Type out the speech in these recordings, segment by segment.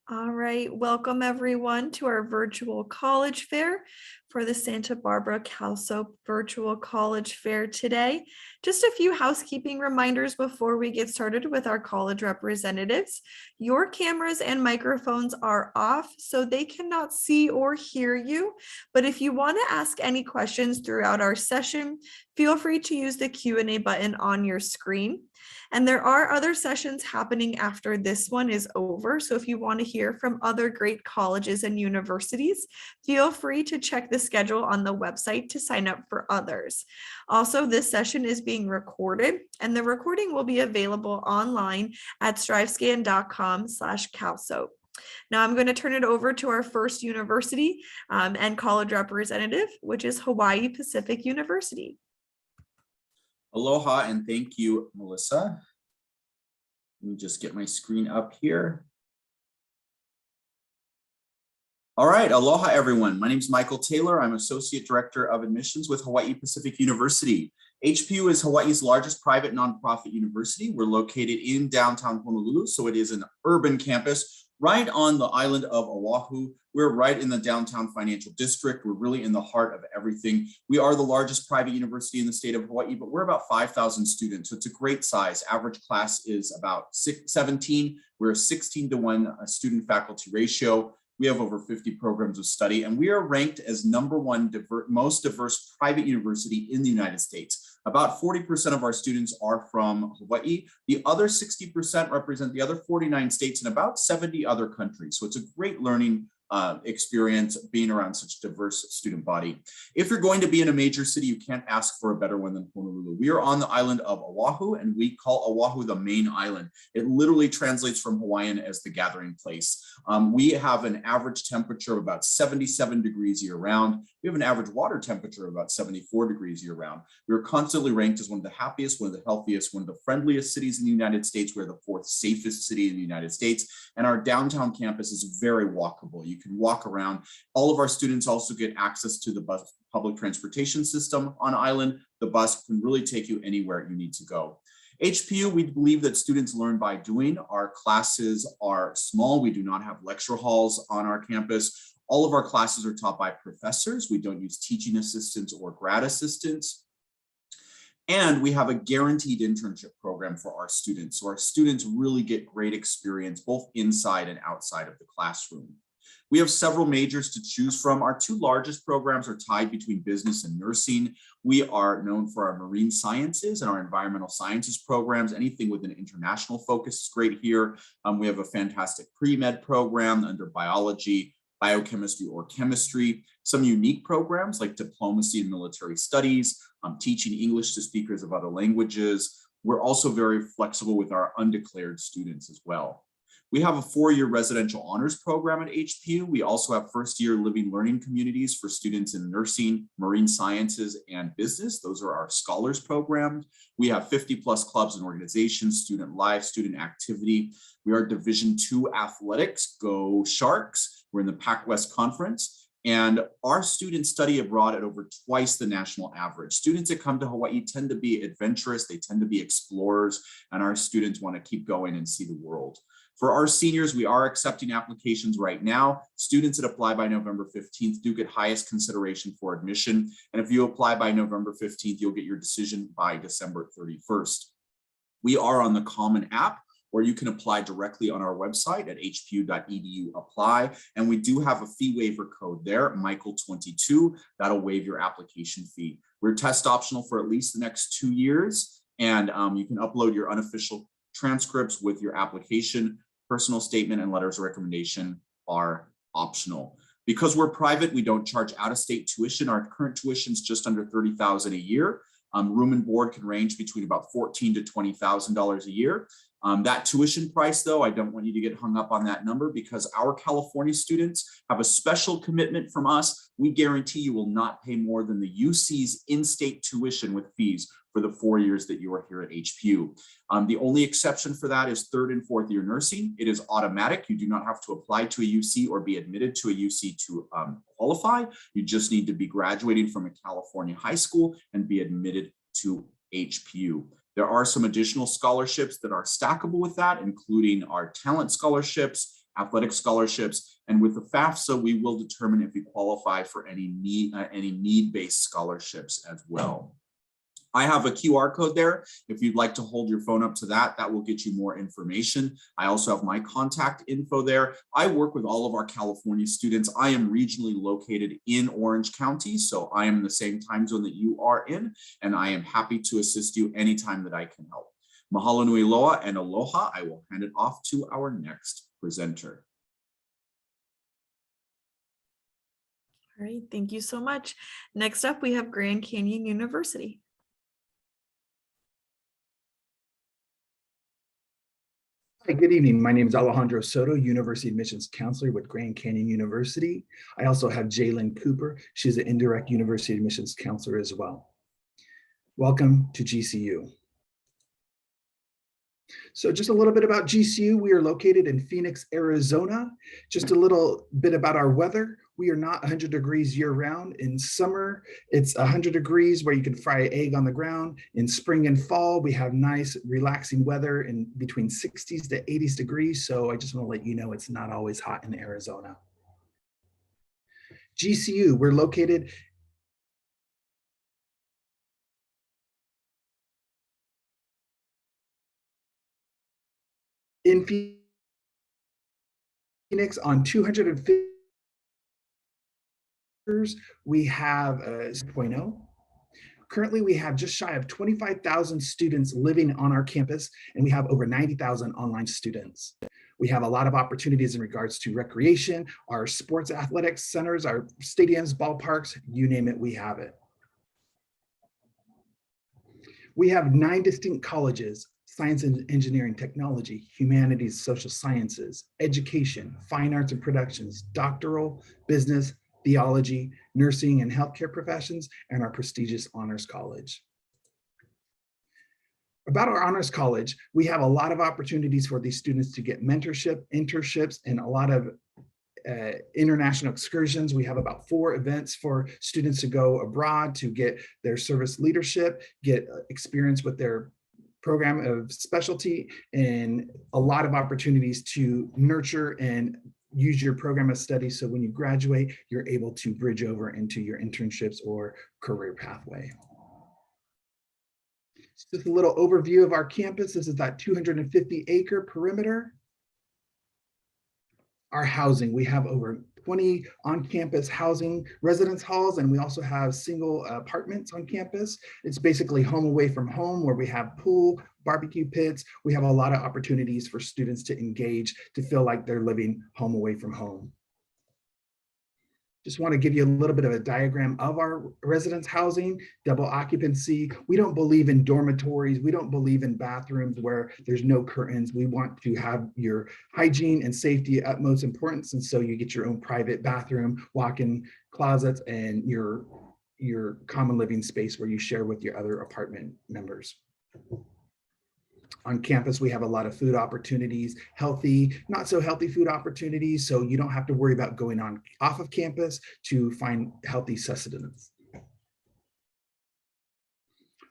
All right, welcome everyone to our virtual college fair for the Santa Barbara CALSOAP Virtual College Fair today. Just a few housekeeping reminders before we get started with our college representatives. Your cameras and microphones are off, so they cannot see or hear you. But if you want to ask any questions throughout our session, feel free to use the Q&A button on your screen. And there are other sessions happening after this one is over. So if you want to hear from other great colleges and universities, feel free to check the schedule on the website to sign up for others. Also, this session is being recorded and the recording will be available online at strivescan.com/CalSOAP. Now I'm going to turn it over to our first university and college representative, which is Hawaii Pacific University. Aloha and thank you, Melissa. Let me just get my screen up here. All right, aloha everyone. My name is Michael Taylor. I'm Associate Director of Admissions with Hawaii Pacific University. HPU is Hawaii's largest private nonprofit university. We're located in downtown Honolulu, so it is an urban campus right on the island of Oahu. We're right in the downtown financial district. We're really in the heart of everything. We are the largest private university in the state of Hawaii, but we're about 5,000 students. So it's a great size. Average class is about 17. We're a 16-to-1 student faculty ratio. We have over 50 programs of study, and we are ranked as #1 most diverse private university in the United States. About 40% of our students are from Hawaii. The other 60% represent the other 49 states and about 70 other countries. So it's a great learning experience being around such a diverse student body. If you're going to be in a major city, you can't ask for a better one than Honolulu. We are on the island of Oahu, and we call Oahu the main island. It literally translates from Hawaiian as the gathering place. We have an average temperature of about 77 degrees year round. We have an average water temperature of about 74 degrees year round. We are constantly ranked as one of the happiest, one of the healthiest, one of the friendliest cities in the United States. We're the 4th safest city in the United States. And our downtown campus is very walkable. You can walk around. All of our students also get access to the bus public transportation system on island. The bus can really take you anywhere you need to go. HPU, we believe that students learn by doing. Our classes are small. We do not have lecture halls on our campus. All of our classes are taught by professors. We don't use teaching assistants or grad assistants. And we have a guaranteed internship program for our students. So our students really get great experience both inside and outside of the classroom. We have several majors to choose from. Our 2 largest programs are tied between business and nursing. We are known for our marine sciences and our environmental sciences programs. Anything with an international focus is great here. We have a fantastic pre-med program under biology, biochemistry, or chemistry. Some unique programs like diplomacy and military studies, teaching English to speakers of other languages. We're also very flexible with our undeclared students as well. We have a 4-year residential honors program at HPU. We also have first-year living learning communities for students in nursing, marine sciences, and business. Those are our scholars programs. We have 50+ clubs and organizations, student life, student activity. We are Division II athletics, go Sharks. We're in the Pac-West Conference. And our students study abroad at over twice the national average. Students that come to Hawaii tend to be adventurous, they tend to be explorers, and our students want to keep going and see the world. For our seniors, we are accepting applications right now. Students that apply by November 15th do get highest consideration for admission. And if you apply by November 15th, you'll get your decision by December 31st. We are on the Common App, or you can apply directly on our website at hpu.edu/apply. And we do have a fee waiver code there, Michael22, that'll waive your application fee. We're test optional for at least the next 2 years. And you can upload your unofficial transcripts with your application. Personal statement and letters of recommendation are optional. Because we're private, we don't charge out-of-state tuition. Our current tuition is just under $30,000 a year. Room and board can range between about $14,000 to $20,000 a year. That tuition price, though, I don't want you to get hung up on that number because our California students have a special commitment from us. We guarantee you will not pay more than the UC's in-state tuition with fees for the 4 years that you are here at HPU. The only exception for that is 3rd and 4th year nursing. It is automatic. You do not have to apply to a UC or be admitted to a UC to qualify. You just need to be graduating from a California high school and be admitted to HPU. There are some additional scholarships that are stackable with that, including our talent scholarships, athletic scholarships, and with the FAFSA, we will determine if we qualify for any need-based scholarships as well. I have a QR code there. If you'd like to hold your phone up to that, that will get you more information. I also have my contact info there. I work with all of our California students. I am regionally located in Orange County, so I am in the same time zone that you are in, and I am happy to assist you anytime that I can help. Mahalo nui loa and aloha. I will hand it off to our next presenter. All right, thank you so much. Next up, we have Grand Canyon University. Hi, good evening. My name is Alejandro Soto, University Admissions Counselor with Grand Canyon University. I also have Jalen Cooper. She's an indirect University Admissions Counselor as well. Welcome to GCU. So just a little bit about GCU. We are located in Phoenix, Arizona. Just a little bit about our weather. We are not 100 degrees year round. In summer, it's 100 degrees where you can fry an egg on the ground. In spring and fall, we have nice relaxing weather in between 60s to 80s degrees. So I just want to let you know it's not always hot in Arizona. GCU, we're located in Phoenix on 250. We have a 6.0. Currently, we have just shy of 25,000 students living on our campus, and we have over 90,000 online students. We have a lot of opportunities in regards to recreation, our sports athletics centers, our stadiums, ballparks, you name it, we have it. We have 9 distinct colleges: science and engineering, technology, humanities, social sciences, education, fine arts and productions, doctoral, business, theology, nursing and healthcare professions, and our prestigious Honors College. About our Honors College, we have a lot of opportunities for these students to get mentorship, internships, and a lot of international excursions. We have about 4 events for students to go abroad to get their service leadership, get experience with their program of specialty, and a lot of opportunities to nurture and use your program of study so when you graduate, you're able to bridge over into your internships or career pathway. Just a little overview of our campus. This is that 250-acre perimeter. Our housing, we have over 20 on-campus housing residence halls, and we also have single apartments on campus. It's basically home away from home, where we have pool, barbecue pits. We have a lot of opportunities for students to engage, to feel like they're living home away from home. Just want to give you a little bit of a diagram of our residence housing, double occupancy. We don't believe in dormitories. We don't believe in bathrooms where there's no curtains. We want to have your hygiene and safety at utmost importance. And so you get your own private bathroom, walk-in closets, and your common living space where you share with your other apartment members. On campus, we have a lot of food opportunities, healthy, not so healthy food opportunities, so you don't have to worry about going on off of campus to find healthy sustenance.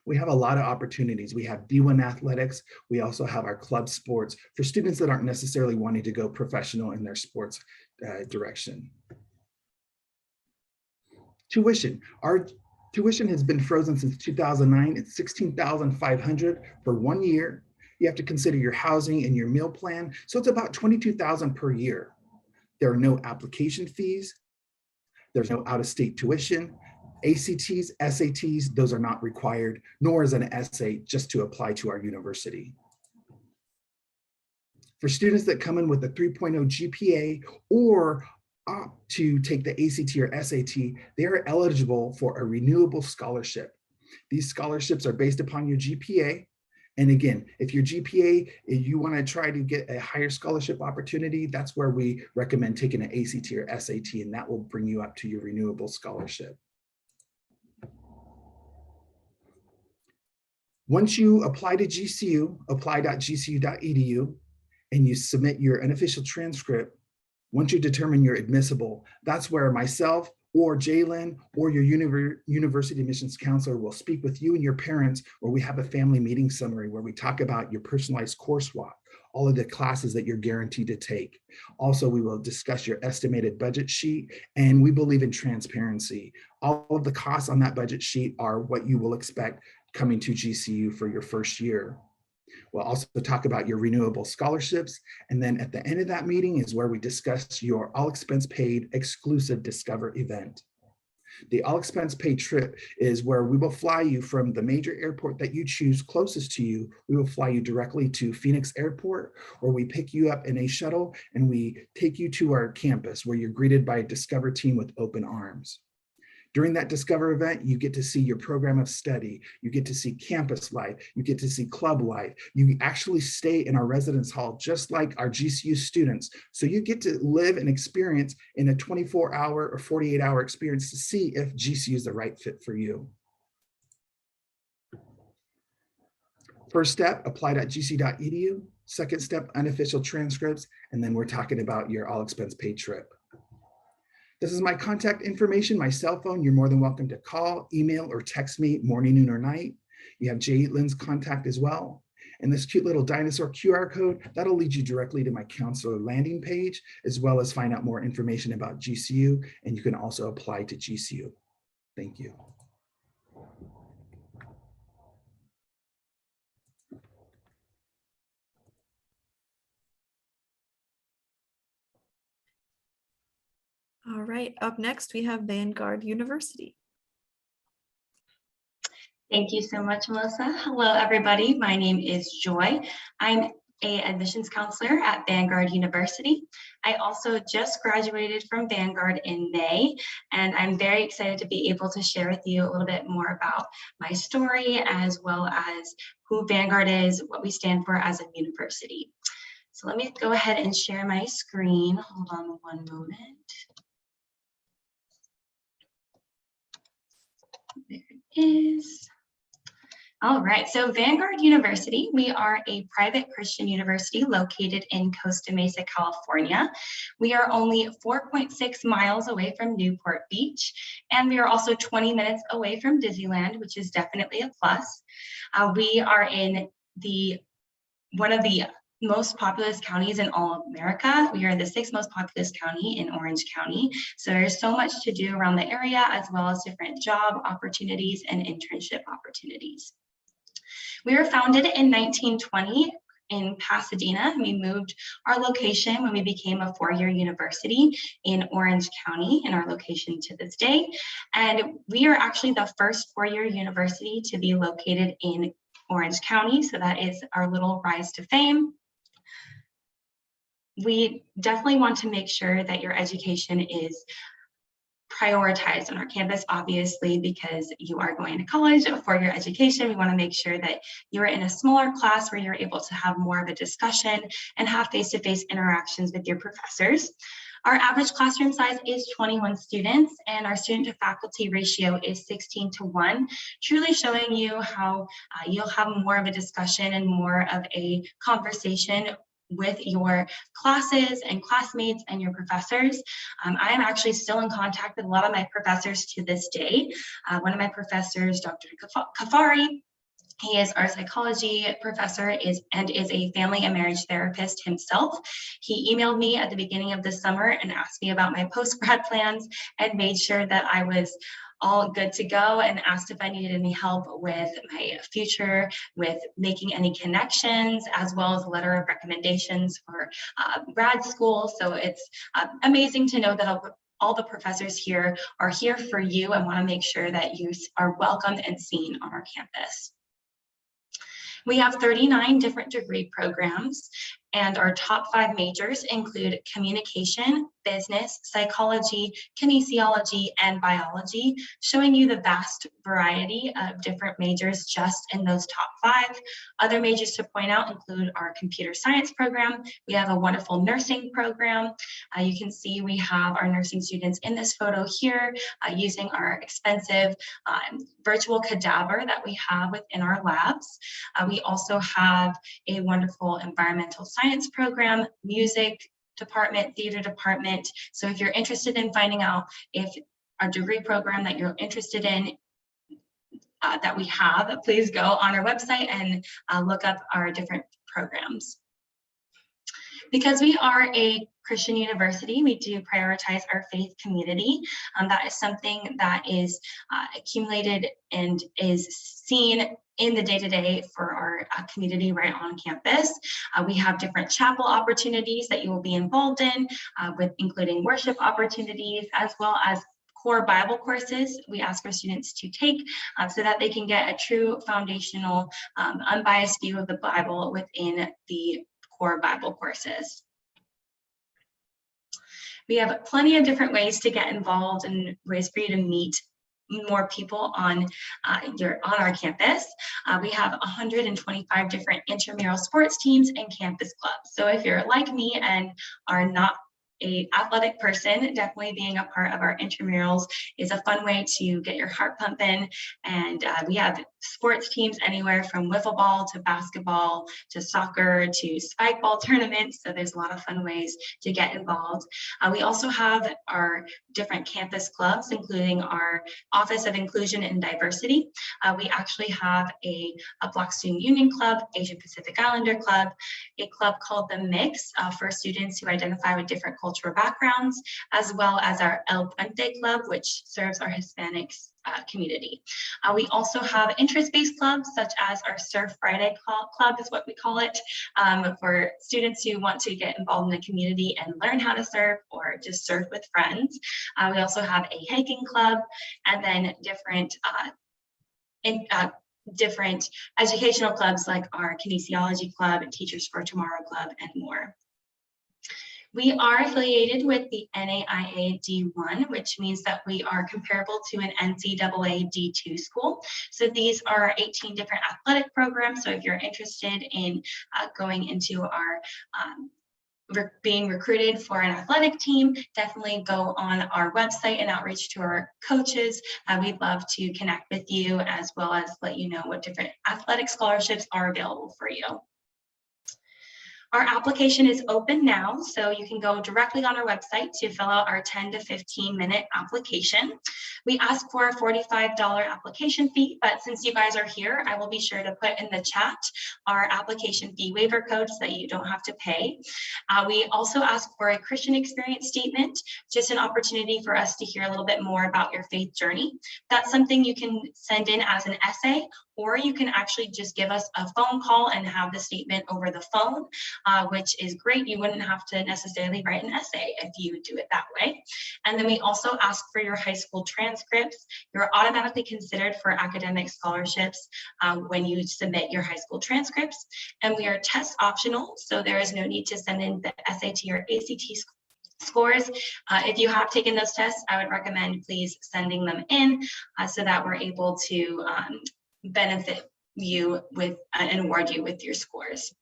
We have a lot of opportunities. We have D1 athletics. We also have our club sports for students that aren't necessarily wanting to go professional in their sports direction. Tuition. Our tuition has been frozen since 2009. It's $16,500 for 1 year. You have to consider your housing and your meal plan. So it's about $22,000 per year. There are no application fees. There's no out-of-state tuition. ACTs, SATs, those are not required, nor is an essay just to apply to our university. For students that come in with a 3.0 GPA or opt to take the ACT or SAT, they are eligible for a renewable scholarship. These scholarships are based upon your GPA. And again, if your GPA, if you want to try to get a higher scholarship opportunity, that's where we recommend taking an ACT or SAT, and that will bring you up to your renewable scholarship. Once you apply to GCU, apply.gcu.edu, and you submit your unofficial transcript, once you determine you're admissible, that's where myself or Jalen or your university admissions counselor will speak with you and your parents, where we have a family meeting summary where we talk about your personalized coursework, all of the classes that you're guaranteed to take. Also, we will discuss your estimated budget sheet, and we believe in transparency. All of the costs on that budget sheet are what you will expect coming to GCU for your first year. We'll also talk about your renewable scholarships. And then at the end of that meeting is where we discuss your all expense paid exclusive Discover event. The all expense paid trip is where we will fly you from the major airport that you choose closest to you. We will fly you directly to Phoenix Airport, or we pick you up in a shuttle and we take you to our campus where you're greeted by a Discover team with open arms. During that Discover event, you get to see your program of study, you get to see campus life, you get to see club life, you actually stay in our residence hall just like our GCU students. So you get to live and experience in a 24-hour or 48-hour experience to see if GCU is the right fit for you. First step, apply.gcu.edu. Second step, unofficial transcripts. And then we're talking about your all expense paid trip. This is my contact information, my cell phone. You're more than welcome to call, email, or text me morning, noon, or night. You have Jay Lynn's contact as well. And this cute little dinosaur QR code, that'll lead you directly to my counselor landing page, as well as find out more information about GCU, and you can also apply to GCU. Thank you. All right, up next, we have Vanguard University. Thank you so much, Melissa. Hello, everybody. My name is Joy. I'm an admissions counselor at Vanguard University. I also just graduated from Vanguard in May, and I'm very excited to be able to share with you a little bit more about my story, as well as who Vanguard is, what we stand for as a university. So let me go ahead and share my screen. Hold on one moment. There it is. All right, so Vanguard University, we are a private Christian university located in Costa Mesa, California. We are only 4.6 miles away from Newport Beach, and we are also 20 minutes away from Disneyland, which is definitely a plus. We are in one of the most populous counties in all of America. We are the 6th most populous county in Orange County. So there's so much to do around the area, as well as different job opportunities and internship opportunities. We were founded in 1920 in Pasadena. We moved our location when we became a 4-year university in Orange County, in our location to this day. And we are actually the first 4-year university to be located in Orange County. So that is our little rise to fame. We definitely want to make sure that your education is prioritized on our campus, obviously, because you are going to college for your education. We want to make sure that you're in a smaller class where you're able to have more of a discussion and have face-to-face interactions with your professors. Our average classroom size is 21 students, and our student to faculty ratio is 16:1, truly showing you how you'll have more of a discussion and more of a conversation with your classes and classmates and your professors. I am actually still in contact with a lot of my professors to this day. One of my professors, Dr. Kafari, he is our psychology professor and is a family and marriage therapist himself. He emailed me at the beginning of this summer and asked me about my post-grad plans and made sure that I was all good to go, and asked if I needed any help with my future, with making any connections, as well as a letter of recommendations for grad school. So it's amazing to know that all the professors here are here for you and want to make sure that you are welcomed and seen on our campus. We have 39 different degree programs, and our top 5 majors include communication, business, psychology, kinesiology, and biology, showing you the vast variety of different majors just in those top 5. Other majors to point out include our computer science program. We have a wonderful nursing program. You can see we have our nursing students in this photo here using our expensive virtual cadaver that we have within our labs. We also have a wonderful environmental science program, music department, theater department. So if you're interested in finding out if a degree program that you're interested in that we have, please go on our website and look up our different programs. Because we are a Christian university, we do prioritize our faith community. That is something that is accumulated and is seen in the day-to-day for our community right on campus. We have different chapel opportunities that you will be involved in, with including worship opportunities, as well as core Bible courses we ask our students to take so that they can get a true foundational, unbiased view of the Bible within the core Bible courses. We have plenty of different ways to get involved and ways for you to meet more people on our campus. We have 125 different intramural sports teams and campus clubs. So if you're like me and are not an athletic person, definitely being a part of our intramurals is a fun way to get your heart pumping. And we have sports teams anywhere from wiffle ball to basketball to soccer to spike ball tournaments. So there's a lot of fun ways to get involved. We also have our different campus clubs, including our Office of Inclusion and Diversity. We actually have a Black Student Union Club, Asian Pacific Islander Club, a club called The Mix for students who identify with different cultural backgrounds, as well as our El Puente Club, which serves our Hispanics community. We also have interest-based clubs, such as our Surf Friday Club is what we call it, for students who want to get involved in the community and learn how to surf or just surf with friends. We also have a hiking club, and then different educational clubs like our Kinesiology Club, Teachers for Tomorrow Club, and more. We are affiliated with the NAIA D1, which means that we are comparable to an NCAA D2 school. So these are 18 different athletic programs. So if you're interested in going into our being recruited for an athletic team, definitely go on our website and outreach to our coaches. We'd love to connect with you, as well as let you know what different athletic scholarships are available for you. Our application is open now, so you can go directly on our website to fill out our 10 to 15 minute application. We ask for a $45 application fee, but since you guys are here, I will be sure to put in the chat our application fee waiver code so that you don't have to pay. We also ask for a Christian experience statement, just an opportunity for us to hear a little bit more about your faith journey. That's something you can send in as an essay, or you can actually just give us a phone call and have the statement over the phone, which is great. You wouldn't have to necessarily write an essay if you do it that way. And then we also ask for your high school transcripts. You're automatically considered for academic scholarships when you submit your high school transcripts. And we are test optional, so there is no need to send in the SAT or ACT scores. If you have taken those tests, I would recommend please sending them in so that we're able to benefit you with and award you with your scores.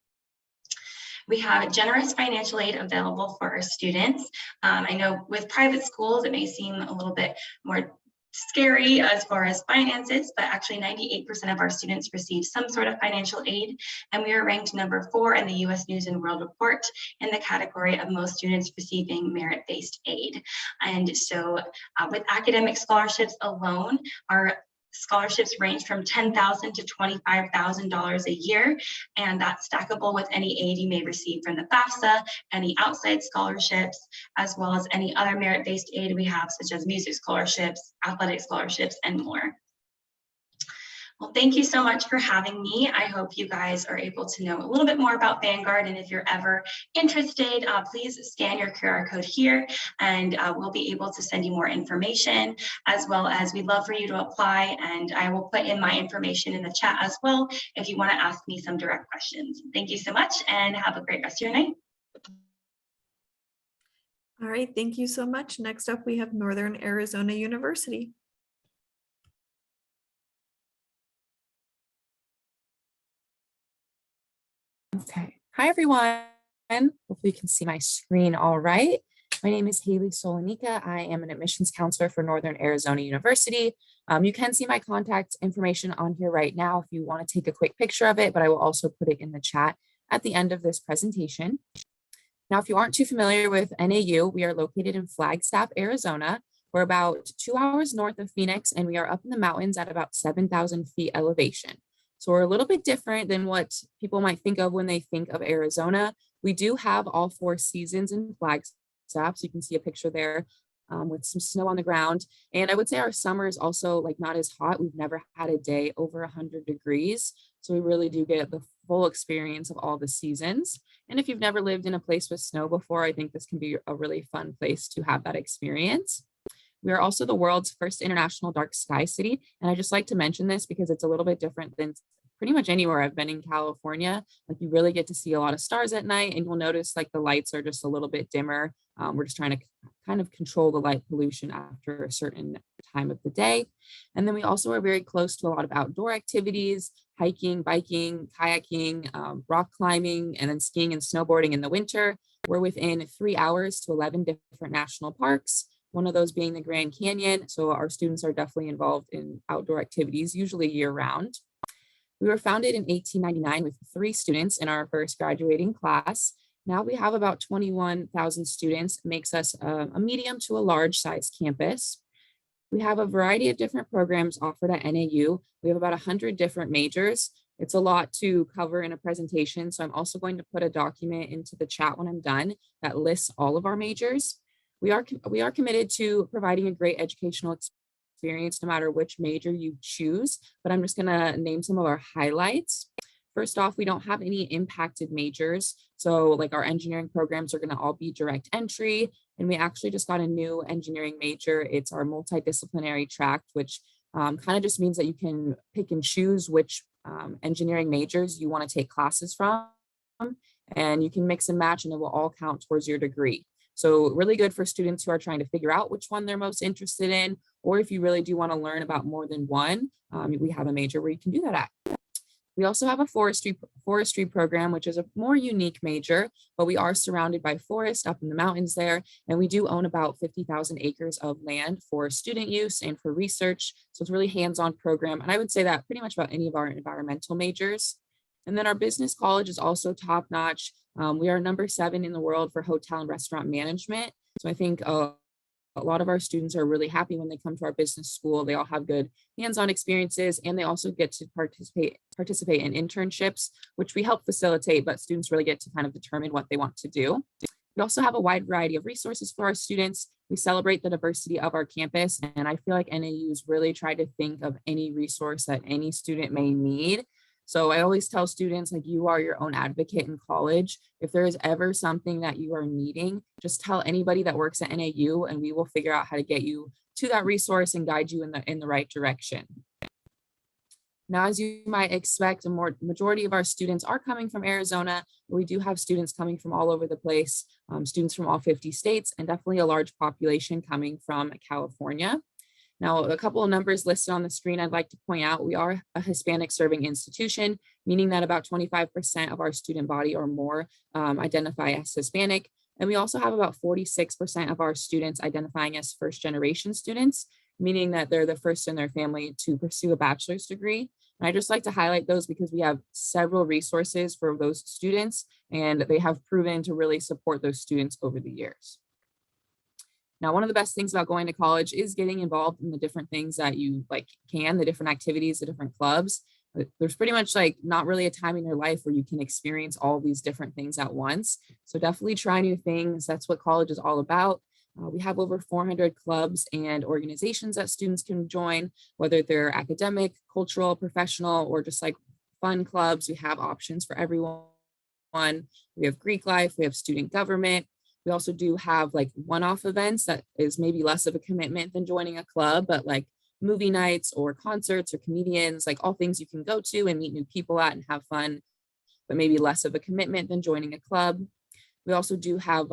We have generous financial aid available for our students. I know with private schools, it may seem a little bit more scary as far as finances, but actually 98% of our students receive some sort of financial aid, and we are ranked number 4 in the U.S. News and World Report in the category of most students receiving merit-based aid. And so with academic scholarships alone, our scholarships range from $10,000 to $25,000 a year, and that's stackable with any aid you may receive from the FAFSA, any outside scholarships, as well as any other merit-based aid we have, such as music scholarships, athletic scholarships, and more. Well, thank you so much for having me. I hope you guys are able to know a little bit more about Vanguard, and if you're ever interested, please scan your QR code here, and we'll be able to send you more information, as well as we'd love for you to apply, and I will put in my information in the chat as well if you want to ask me some direct questions. Thank you so much, and have a great rest of your night. All right, thank you so much. Next up, we have Northern Arizona University. Okay. Hi, everyone. Hopefully you can see my screen all right. My name is Haley Solonika. I am an admissions counselor for Northern Arizona University. You can see my contact information on here right now if you want to take a quick picture of it, but I will also put it in the chat at the end of this presentation. Now, if you aren't too familiar with NAU, we are located in Flagstaff, Arizona. We're about 2 hours north of Phoenix, and we are up in the mountains at about 7,000 feet elevation. So we're a little bit different than what people might think of when they think of Arizona. We do have all 4 seasons in Flagstaff. So you can see a picture there with some snow on the ground. And I would say our summer is also like not as hot. We've never had a day over 100 degrees. So we really do get the full experience of all the seasons. And if you've never lived in a place with snow before, I think this can be a really fun place to have that experience. We are also the world's first international dark sky city. And I just like to mention this because it's a little bit different than pretty much anywhere I've been in California. Like you really get to see a lot of stars at night, and you'll notice like the lights are just a little bit dimmer. We're just trying to kind of control the light pollution after a certain time of the day. And then we also are very close to a lot of outdoor activities, hiking, biking, kayaking, rock climbing, and then skiing and snowboarding in the winter. We're within 3 hours to 11 different national parks, one of those being the Grand Canyon. So our students are definitely involved in outdoor activities, usually year round. We were founded in 1899 with 3 students in our first graduating class. Now we have about 21,000 students, makes us a medium to a large size campus. We have a variety of different programs offered at NAU. We have about 100 different majors. It's a lot to cover in a presentation, so I'm also going to put a document into the chat when I'm done that lists all of our majors. We are committed to providing a great educational experience no matter which major you choose, but I'm just gonna name some of our highlights. First off, we don't have any impacted majors. So like our engineering programs are gonna all be direct entry, and we actually just got a new engineering major. It's our multidisciplinary track, which kind of just means that you can pick and choose which engineering majors you wanna take classes from, and you can mix and match and it will all count towards your degree. So really good for students who are trying to figure out which one they're most interested in, or if you really do want to learn about more than one, we have a major where you can do that at. We also have a forestry program, which is a more unique major, but we are surrounded by forest up in the mountains there, and we do own about 50,000 acres of land for student use and for research. So it's a really hands-on program, and I would say that pretty much about any of our environmental majors. And then our business college is also top-notch. We are number 7 in the world for hotel and restaurant management. So I think a lot of our students are really happy when they come to our business school. They all have good hands-on experiences, and they also get to participate in internships, which we help facilitate, but students really get to kind of determine what they want to do. We also have a wide variety of resources for our students. We celebrate the diversity of our campus, and I feel like NAU's really tried to think of any resource that any student may need. So I always tell students, like, you are your own advocate in college. If there is ever something that you are needing, just tell anybody that works at NAU and we will figure out how to get you to that resource and guide you in the right direction. Now, as you might expect, majority of our students are coming from Arizona, but we do have students coming from all over the place, students from all 50 states, and definitely a large population coming from California. Now, a couple of numbers listed on the screen I'd like to point out. We are a Hispanic serving institution, meaning that about 25% of our student body or more identify as Hispanic. And we also have about 46% of our students identifying as first generation students, meaning that they're the first in their family to pursue a bachelor's degree. And I just like to highlight those because we have several resources for those students, and they have proven to really support those students over the years. Now, one of the best things about going to college is getting involved in the different things that you the different activities, the different clubs. There's pretty much not really a time in your life where you can experience all these different things at once. So definitely try new things. That's what college is all about. We have over 400 clubs and organizations that students can join, whether they're academic, cultural, professional, or just fun clubs. We have options for everyone. We have Greek life, we have student government. We also do have one-off events that is maybe less of a commitment than joining a club, but movie nights or concerts or comedians, all things you can go to and meet new people at and have fun, but maybe less of a commitment than joining a club. We also do have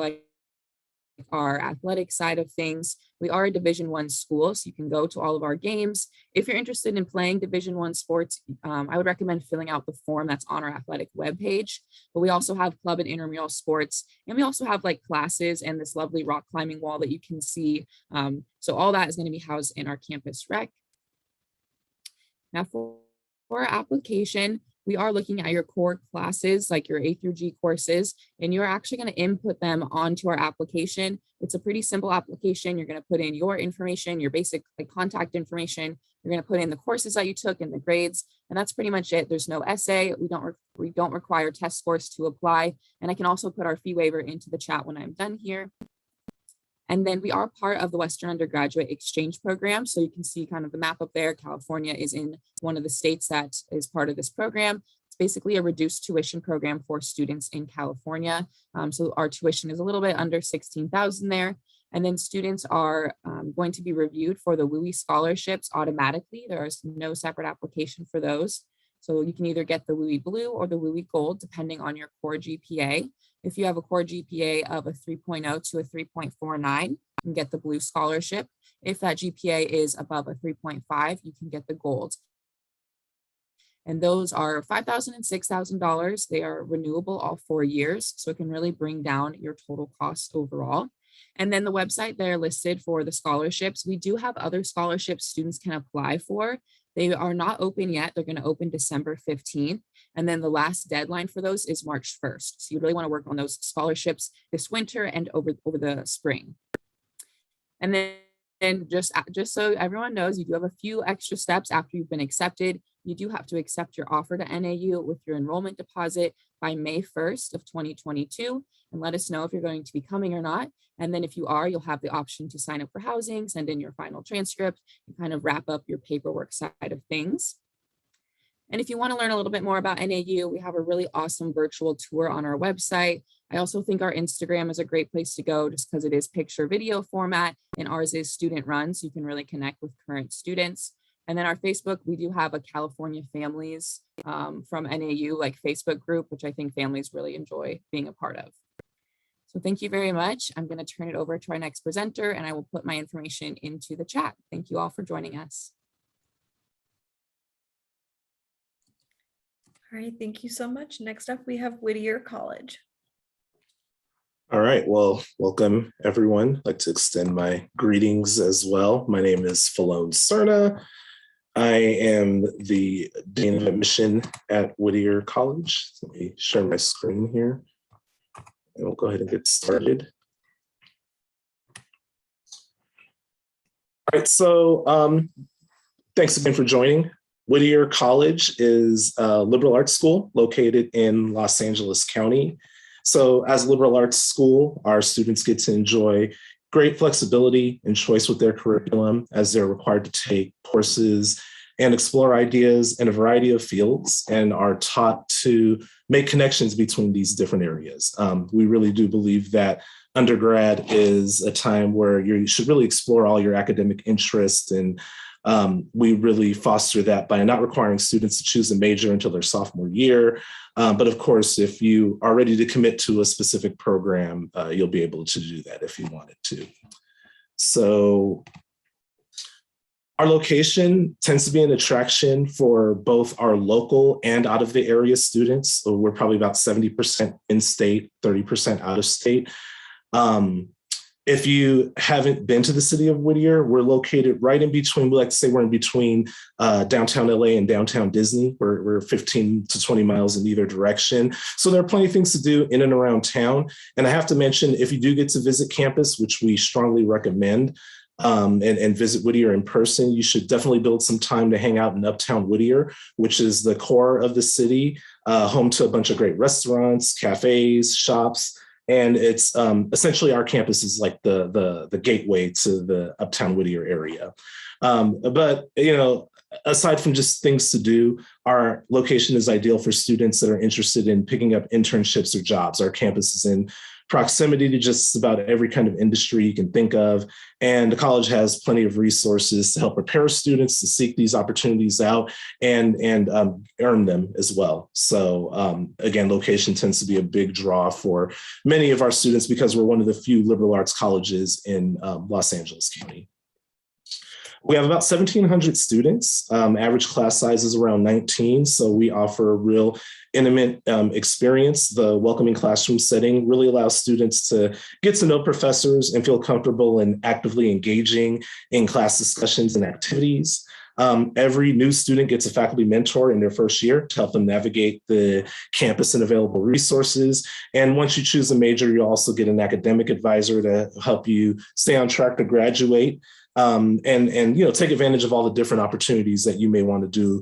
our athletic side of things. We are a Division I school, so you can go to all of our games. If you're interested in playing Division I sports, I would recommend filling out the form that's on our athletic webpage. But we also have club and intramural sports, and we also have classes and this lovely rock climbing wall that you can see. So all that is going to be housed in our campus rec. Now for our application, we are looking at your core classes, like your A through G courses, and you're actually going to input them onto our application. It's a pretty simple application. You're going to put in your information, your basic contact information. You're going to put in the courses that you took and the grades, and that's pretty much it. There's no essay. We don't require test scores to apply. And I can also put our fee waiver into the chat when I'm done here. And then we are part of the Western Undergraduate Exchange Program. So you can see kind of the map up there. California is in one of the states that is part of this program. It's basically a reduced tuition program for students in California. So our tuition is a little bit under $16,000 there. And then students are going to be reviewed for the WUI scholarships automatically. There is no separate application for those. So you can either get the WUI Blue or the WUI Gold, depending on your core GPA. If you have a core GPA of a 3.0 to a 3.49, you can get the Blue scholarship. If that GPA is above a 3.5, you can get the Gold. And those are $5,000 and $6,000. They are renewable all 4 years, so it can really bring down your total cost overall. And then the website there listed for the scholarships. We do have other scholarships students can apply for. They are not open yet. They're going to open December 15th. And then the last deadline for those is March 1st. So you really want to work on those scholarships this winter and over the spring. And then just so everyone knows, you do have a few extra steps after you've been accepted. You do have to accept your offer to NAU with your enrollment deposit by May 1st of 2022 and let us know if you're going to be coming or not. And then if you are, you'll have the option to sign up for housing, send in your final transcript, and kind of wrap up your paperwork side of things. And if you want to learn a little bit more about NAU, we have a really awesome virtual tour on our website. I also think our Instagram is a great place to go just because it is picture video format and ours is student run, so you can really connect with current students. And then our Facebook, we do have a California Families from NAU Facebook group, which I think families really enjoy being a part of. So thank you very much. I'm going to turn it over to our next presenter and I will put my information into the chat. Thank you all for joining us. All right, thank you so much. Next up, we have Whittier College. All right, well, welcome everyone. I'd like to extend my greetings as well. My name is Falone Cerna. I am the Dean of Admission at Whittier College. Let me share my screen here. And we'll go ahead and get started. All right, so thanks again for joining. Whittier College is a liberal arts school located in Los Angeles County. So as a liberal arts school, our students get to enjoy great flexibility and choice with their curriculum as they're required to take courses and explore ideas in a variety of fields and are taught to make connections between these different areas. We really do believe that undergrad is a time where you should really explore all your academic interests, and we really foster that by not requiring students to choose a major until their sophomore year. But of course, if you are ready to commit to a specific program, you'll be able to do that if you wanted to. So our location tends to be an attraction for both our local and out of the area students. So we're probably about 70% in-state, 30% out of state. If you haven't been to the city of Whittier, we're located right in between, we like to say we're in between downtown LA and downtown Disney. We're 15 to 20 miles in either direction. So there are plenty of things to do in and around town. And I have to mention, if you do get to visit campus, which we strongly recommend, and visit Whittier in person, you should definitely build some time to hang out in Uptown Whittier, which is the core of the city, home to a bunch of great restaurants, cafes, shops. And it's essentially our campus is like the gateway to the Uptown Whittier area. But, you know, aside from just things to do, our location is ideal for students that are interested in picking up internships or jobs. Our campus is in proximity to just about every kind of industry you can think of. And the college has plenty of resources to help prepare students to seek these opportunities out and earn them as well. So again, location tends to be a big draw for many of our students because we're one of the few liberal arts colleges in Los Angeles County. We have about 1,700 students. Average class size is around 19. So we offer a real intimate experience. The welcoming classroom setting really allows students to get to know professors and feel comfortable in actively engaging in class discussions and activities. Every new student gets a faculty mentor in their first year to help them navigate the campus and available resources. And once you choose a major, you also get an academic advisor to help you stay on track to graduate, and take advantage of all the different opportunities that you may want to do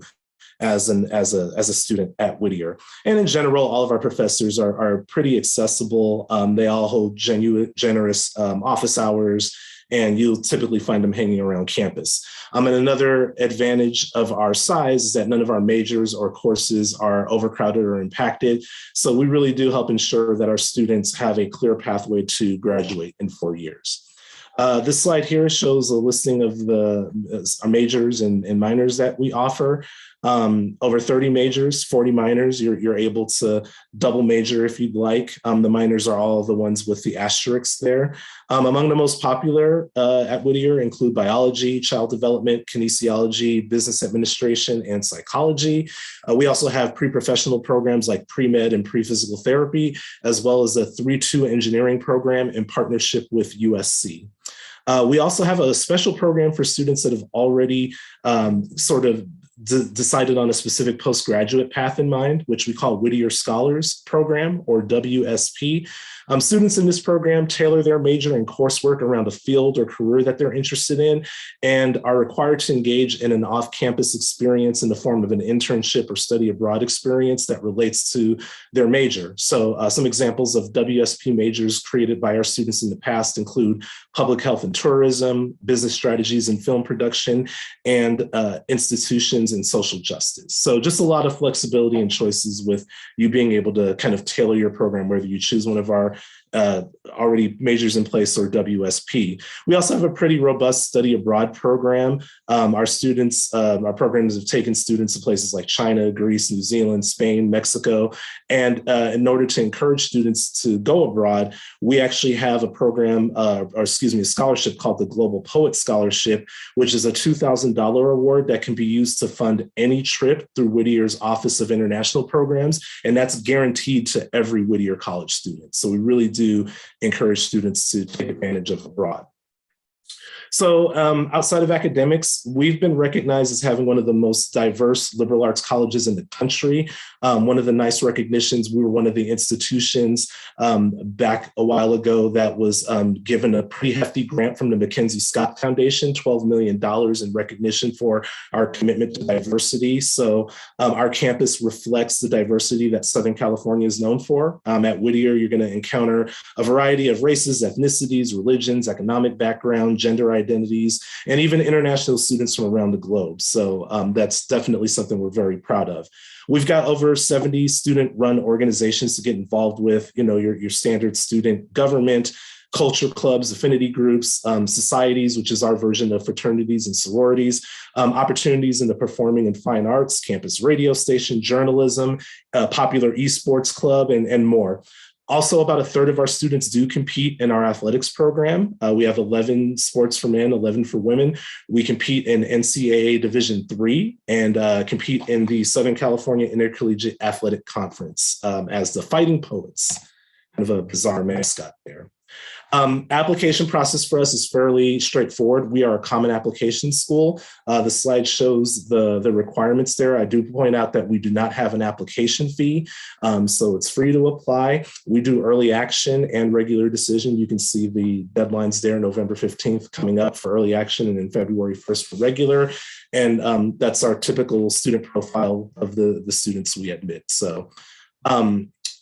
as a student at Whittier. And in general, all of our professors are pretty accessible. They all hold generous office hours, and you'll typically find them hanging around campus. And another advantage of our size is that none of our majors or courses are overcrowded or impacted. So we really do help ensure that our students have a clear pathway to graduate in 4 years. This slide here shows a listing of our majors and minors that we offer. Over 30 majors, 40 minors. You're able to double major if you'd like. The minors are all the ones with the asterisks there. Among the most popular at Whittier include biology, child development, kinesiology, business administration, and psychology. We also have pre-professional programs like pre-med and pre-physical therapy, as well as a 3-2 engineering program in partnership with USC. We also have a special program for students that have already decided on a specific postgraduate path in mind, which we call Whittier Scholars Program, or WSP. Students in this program tailor their major and coursework around a field or career that they're interested in and are required to engage in an off-campus experience in the form of an internship or study abroad experience that relates to their major. So some examples of WSP majors created by our students in the past include public health and tourism, business strategies and film production, and institutions and social justice. So just a lot of flexibility and choices with you being able to kind of tailor your program, whether you choose one of our already majors in place or WSP. We also have a pretty robust study abroad program. Our programs have taken students to places like China, Greece, New Zealand, Spain, Mexico. And in order to encourage students to go abroad, we actually have a program, a scholarship called the Global Poet Scholarship, which is a $2,000 award that can be used to fund any trip through Whittier's Office of International Programs. And that's guaranteed to every Whittier College student. So we really do encourage students to take advantage of abroad. So outside of academics, we've been recognized as having one of the most diverse liberal arts colleges in the country. One of the nice recognitions, we were one of the institutions back a while ago that was given a pretty hefty grant from the Mackenzie Scott Foundation, $12 million in recognition for our commitment to diversity. So our campus reflects the diversity that Southern California is known for. At Whittier, you're going to encounter a variety of races, ethnicities, religions, economic background, gender identities, and even international students from around the globe. So that's definitely something we're very proud of. We've got over 70 student-run organizations to get involved with, your standard student government, culture clubs, affinity groups, societies, which is our version of fraternities and sororities, opportunities in the performing and fine arts, campus radio station, journalism, popular esports club, and more. Also, about a third of our students do compete in our athletics program. We have 11 sports for men, 11 for women. We compete in NCAA Division III and compete in the Southern California Intercollegiate Athletic Conference as the Fighting Poets. Kind of a bizarre mascot there. Application process for us is fairly straightforward. We are a common application school. The slide shows the requirements there. I do point out that we do not have an application fee, so it's free to apply. We do early action and regular decision. You can see the deadlines there, November 15th coming up for early action and then February 1st for regular. And that's our typical student profile of the students we admit. So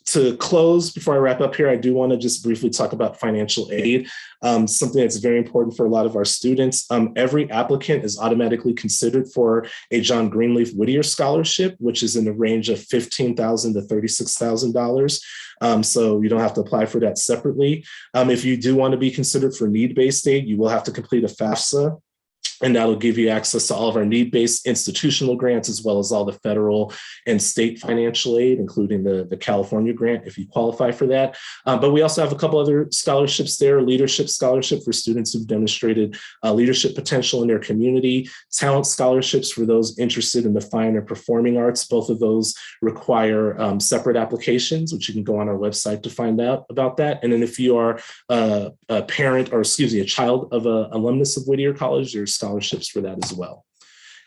to close, before I wrap up here, I do want to just briefly talk about financial aid, something that's very important for a lot of our students. Every applicant is automatically considered for a John Greenleaf Whittier Scholarship, which is in the range of $15,000 to $36,000. So you don't have to apply for that separately. If you do want to be considered for need-based aid, you will have to complete a FAFSA. And that'll give you access to all of our need-based institutional grants, as well as all the federal and state financial aid, including the California grant, if you qualify for that. But we also have a couple other scholarships there, leadership scholarship for students who've demonstrated leadership potential in their community, talent scholarships for those interested in the fine or performing arts. Both of those require separate applications, which you can go on our website to find out about that. And then if you are a parent, or a child of an alumnus of Whittier College, there's scholarships for that as well.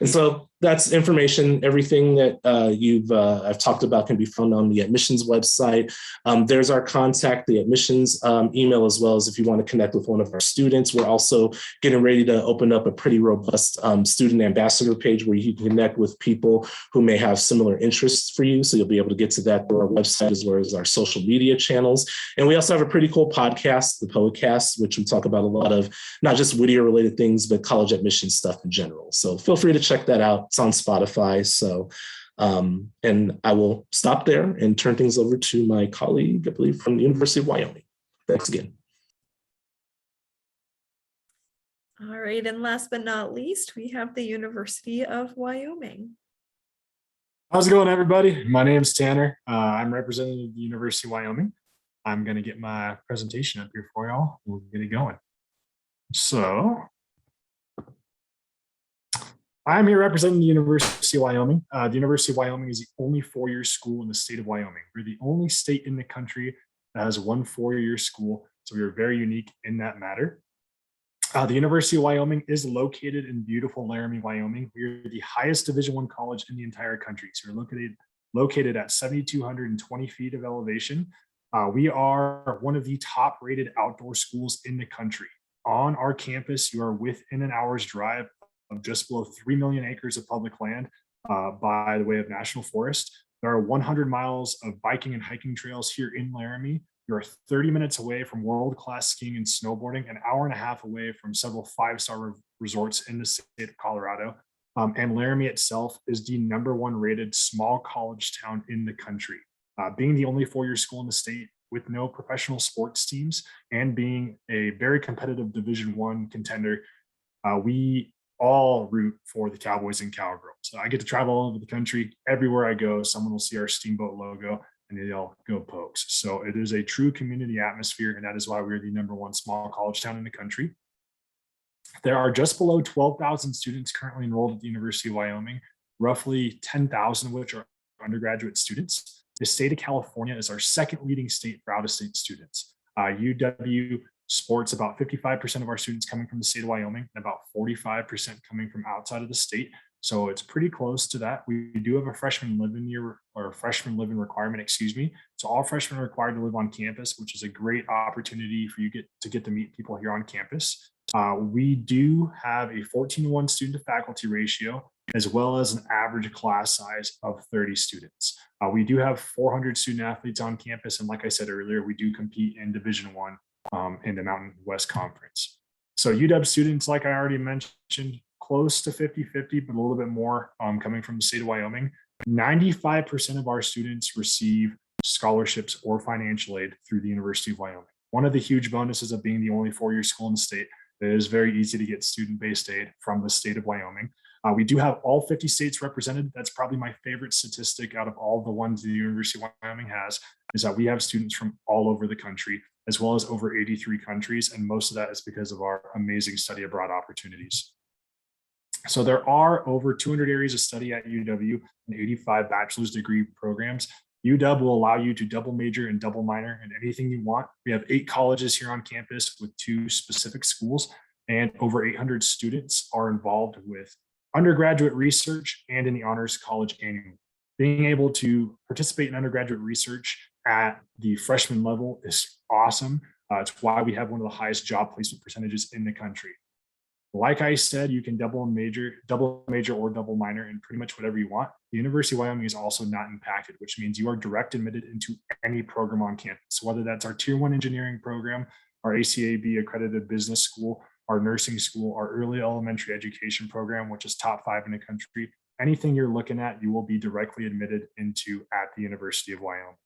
And so that's information. Everything that I've talked about can be found on the admissions website. There's our contact, the admissions email, as well as if you want to connect with one of our students. We're also getting ready to open up a pretty robust student ambassador page where you can connect with people who may have similar interests for you. So you'll be able to get to that through our website as well as our social media channels. And we also have a pretty cool podcast, the Poetcast, which we talk about a lot of not just Whittier related things, but college admissions stuff in general. So feel free to check that out. It's on Spotify. So, and I will stop there and turn things over to my colleague, I believe, from the University of Wyoming. Thanks again. All right, and last but not least, we have the University of Wyoming. How's it going, everybody? My name's Tanner. I'm representing the University of Wyoming. I'm going to get my presentation up here for y'all. We'll get it going. So, I'm here representing the University of Wyoming. The University of Wyoming is the only four-year school in the state of Wyoming. We're the only state in the country that has one four-year school, so we are very unique in that matter. The University of Wyoming is located in beautiful Laramie, Wyoming. We are the highest Division I college in the entire country. So we're located at 7,220 feet of elevation. We are one of the top-rated outdoor schools in the country. On our campus, you are within an hour's drive of just below 3 million acres of public land by the way of national forest. There are 100 miles of biking and hiking trails here in Laramie. You're 30 minutes away from world-class skiing and snowboarding, an hour and a half away from several five-star resorts in the state of Colorado. And Laramie itself is the #1 rated small college town in the country. Being the only four-year school in the state with no professional sports teams and being a very competitive Division I contender, we all root for the Cowboys and Cowgirls. So I get to travel all over the country. Everywhere I go, someone will see our Steamboat logo and they all go Pokes. So it is a true community atmosphere, and that is why we're the #1 small college town in the country. There are just below 12,000 students currently enrolled at the University of Wyoming, roughly 10,000 of which are undergraduate students. The state of California is our second leading state for out-of-state students. UW sports about 55% of our students coming from the state of Wyoming and about 45% coming from outside of the state. So it's pretty close to that. We do have a freshman live-in year, or freshman live-in requirement, excuse me. So all freshmen are required to live on campus, which is a great opportunity for you to get to meet people here on campus. We do have a 14:1 student to faculty ratio, as well as an average class size of 30 students. We do have 400 student athletes on campus. And like I said earlier, we do compete in Division I in the Mountain West Conference. So UW students, like I already mentioned, close to 50-50, but a little bit more coming from the state of Wyoming. 95% of our students receive scholarships or financial aid through the University of Wyoming. One of the huge bonuses of being the only four-year school in the state, it is very easy to get student-based aid from the state of Wyoming. We do have all 50 states represented. That's probably my favorite statistic out of all the ones the University of Wyoming has, is that we have students from all over the country, as well as over 83 countries. And most of that is because of our amazing study abroad opportunities. So there are over 200 areas of study at UW and 85 bachelor's degree programs. UW will allow you to double major and double minor in anything you want. We have 8 colleges here on campus with 2 specific schools, and over 800 students are involved with undergraduate research and in the Honors College annually. Being able to participate in undergraduate research at the freshman level is awesome. It's why we have one of the highest job placement percentages in the country. Like I said, you can double major or double minor in pretty much whatever you want. The University of Wyoming is also not impacted, which means you are direct admitted into any program on campus, whether that's our Tier 1 engineering program, our ACAB accredited business school, our nursing school, our early elementary education program, which is top 5 in the country. Anything you're looking at, you will be directly admitted into at the University of Wyoming.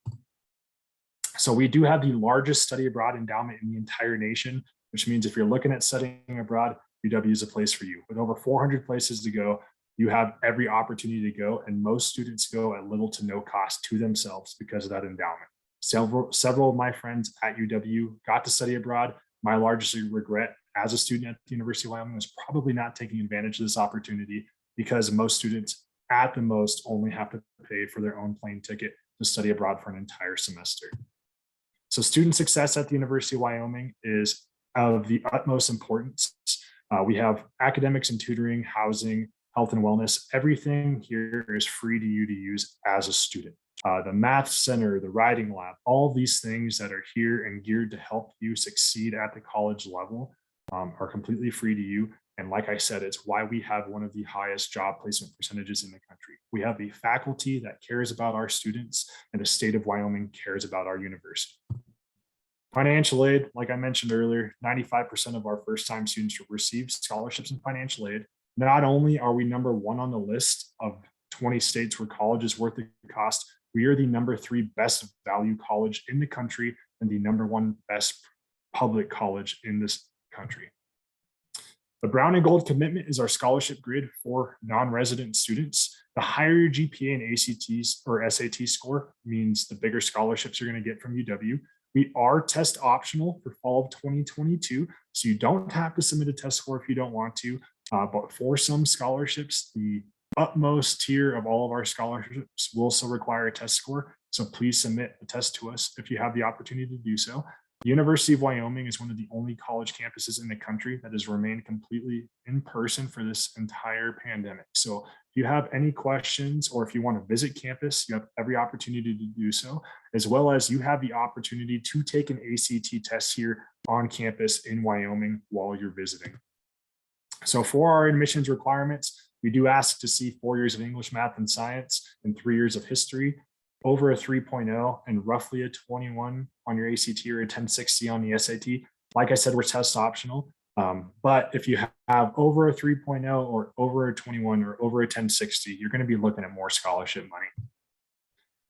So we do have the largest study abroad endowment in the entire nation, which means if you're looking at studying abroad, UW is a place for you. With over 400 places to go, you have every opportunity to go, and most students go at little to no cost to themselves because of that endowment. Several of my friends at UW got to study abroad. My largest regret as a student at the University of Wyoming was probably not taking advantage of this opportunity, because most students at the most only have to pay for their own plane ticket to study abroad for an entire semester. So student success at the University of Wyoming is of the utmost importance. We have academics and tutoring, housing, health and wellness. Everything here is free to you to use as a student. The math center, the writing lab, all these things that are here and geared to help you succeed at the college level are completely free to you. And like I said, it's why we have one of the highest job placement percentages in the country. We have a faculty that cares about our students, and the state of Wyoming cares about our university. Financial aid, like I mentioned earlier, 95% of our first-time students receive scholarships and financial aid. Not only are we #1 on the list of 20 states where college is worth the cost, we are the #3 best value college in the country and the #1 best public college in this country. The Brown and Gold commitment is our scholarship grid for non-resident students. The higher your GPA and ACTs or SAT score means the bigger scholarships you're going to get from UW. We are test optional for fall of 2022, so you don't have to submit a test score if you don't want to. But for some scholarships, the utmost tier of all of our scholarships will still require a test score. So please submit a test to us if you have the opportunity to do so. The University of Wyoming is one of the only college campuses in the country that has remained completely in person for this entire pandemic. So if you have any questions or if you want to visit campus, you have every opportunity to do so, as well as you have the opportunity to take an ACT test here on campus in Wyoming while you're visiting. So for our admissions requirements, we do ask to see 4 years of English, math, and science and 3 years of history, over a 3.0 and roughly a 21 on your ACT or a 1060 on the SAT. Like I said, we're test optional. But if you have over a 3.0 or over a 21 or over a 1060, you're going to be looking at more scholarship money.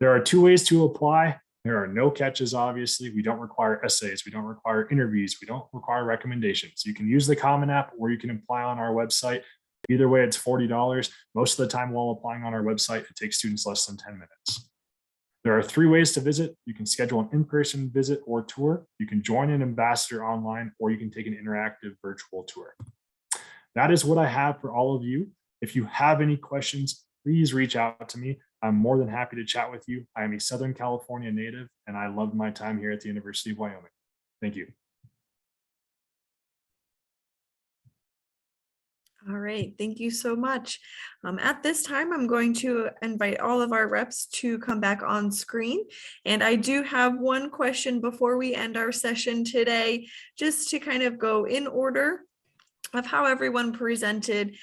There are 2 ways to apply. There are no catches, obviously. We don't require essays. We don't require interviews. We don't require recommendations. You can use the Common App or you can apply on our website. Either way, it's $40. Most of the time while applying on our website, it takes students less than 10 minutes. There are 3 ways to visit. You can schedule an in-person visit or tour. You can join an ambassador online, or you can take an interactive virtual tour. That is what I have for all of you. If you have any questions, please reach out to me. I'm more than happy to chat with you. I am a Southern California native, and I loved my time here at the University of Wyoming. Thank you. All right, thank you so much. At this time, I'm going to invite all of our reps to come back on screen. And I do have one question before we end our session today, just to kind of go in order of how everyone presented,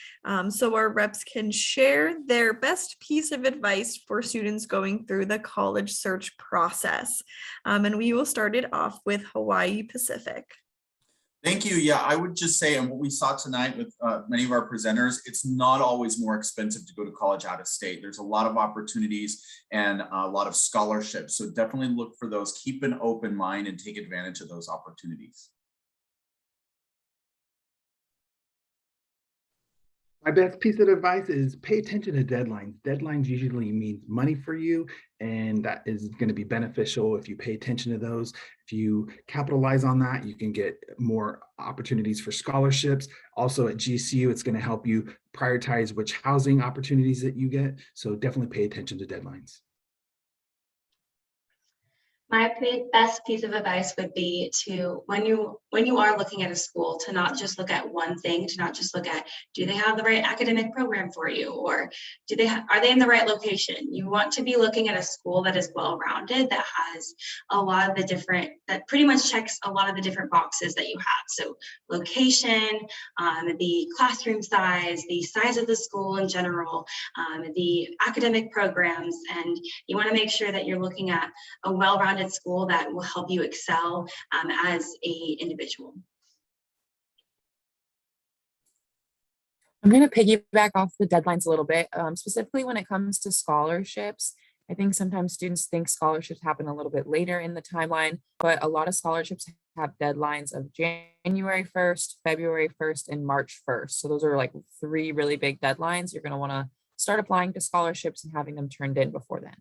so our reps can share their best piece of advice for students going through the college search process. And we will start it off with Hawaii Pacific. Thank you. Yeah, I would just say, and what we saw tonight with many of our presenters, it's not always more expensive to go to college out of state. There's a lot of opportunities and a lot of scholarships. So definitely look for those, keep an open mind and take advantage of those opportunities. My best piece of advice is pay attention to deadlines. Deadlines usually means money for you, and that is going to be beneficial if you pay attention to those. If you capitalize on that, you can get more opportunities for scholarships. Also at GCU, it's going to help you prioritize which housing opportunities that you get. So definitely pay attention to deadlines. My best piece of advice would be to, when you are looking at a school, to not just look at one thing, to not just look at, do they have the right academic program for you, or are they in the right location? You want to be looking at a school that is well-rounded, that has a lot of the different, that pretty much checks a lot of the different boxes that you have. So location, the classroom size, the size of the school in general, the academic programs, and you want to make sure that you're looking at a well-rounded school that will help you excel as an individual. I'm going to piggyback off the deadlines a little bit, specifically when it comes to scholarships. I think sometimes students think scholarships happen a little bit later in the timeline, but a lot of scholarships have deadlines of January 1st, February 1st, and March 1st. So those are like 3 really big deadlines. You're going to want to start applying to scholarships and having them turned in before then.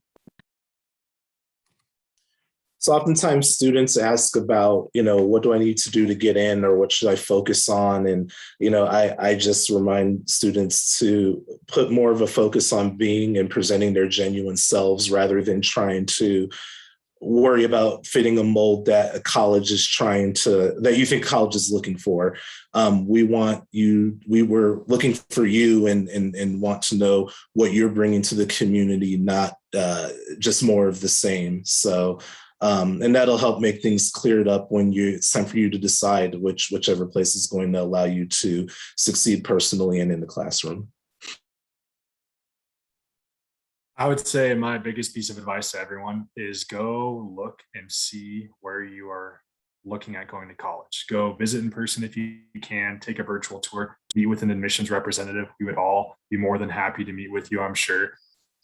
So oftentimes students ask about, what do I need to do to get in, or what should I focus on? And, I just remind students to put more of a focus on being and presenting their genuine selves rather than trying to worry about fitting a mold that a college is that you think college is looking for. We were looking for you and want to know what you're bringing to the community, not just more of the same. So, and that'll help make things cleared up when it's time for you to decide whichever place is going to allow you to succeed personally and in the classroom. I would say my biggest piece of advice to everyone is go look and see where you are looking at going to college. Go visit in person if you can, take a virtual tour, meet with an admissions representative. We would all be more than happy to meet with you, I'm sure.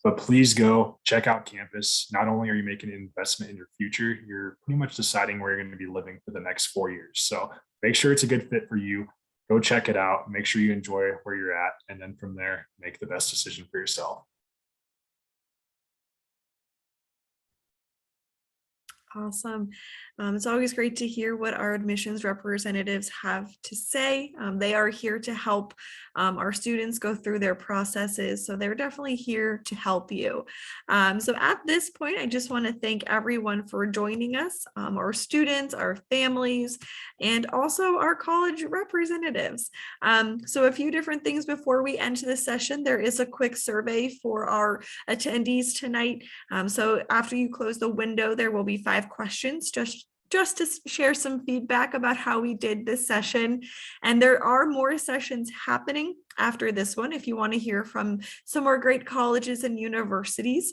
But please go check out campus. Not only are you making an investment in your future, you're pretty much deciding where you're going to be living for the next 4 years. So make sure it's a good fit for you. Go check it out. Make sure you enjoy where you're at. And then from there, make the best decision for yourself. Awesome. It's always great to hear what our admissions representatives have to say. They are here to help our students go through their processes. So they're definitely here to help you. So at this point, I just want to thank everyone for joining us, our students, our families, and also our college representatives. So a few different things before we end the session. There is a quick survey for our attendees tonight. So after you close the window, there will be 5 questions just to share some feedback about how we did this session. And there are more sessions happening after this one if you want to hear from some more great colleges and universities.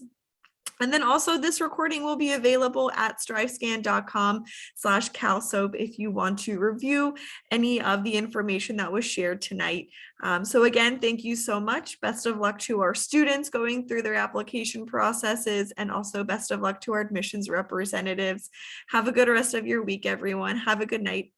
And then also this recording will be available at strivescan.com/CalSOAP if you want to review any of the information that was shared tonight. So again, thank you so much. Best of luck to our students going through their application processes, and also best of luck to our admissions representatives. Have a good rest of your week, everyone. Have a good night.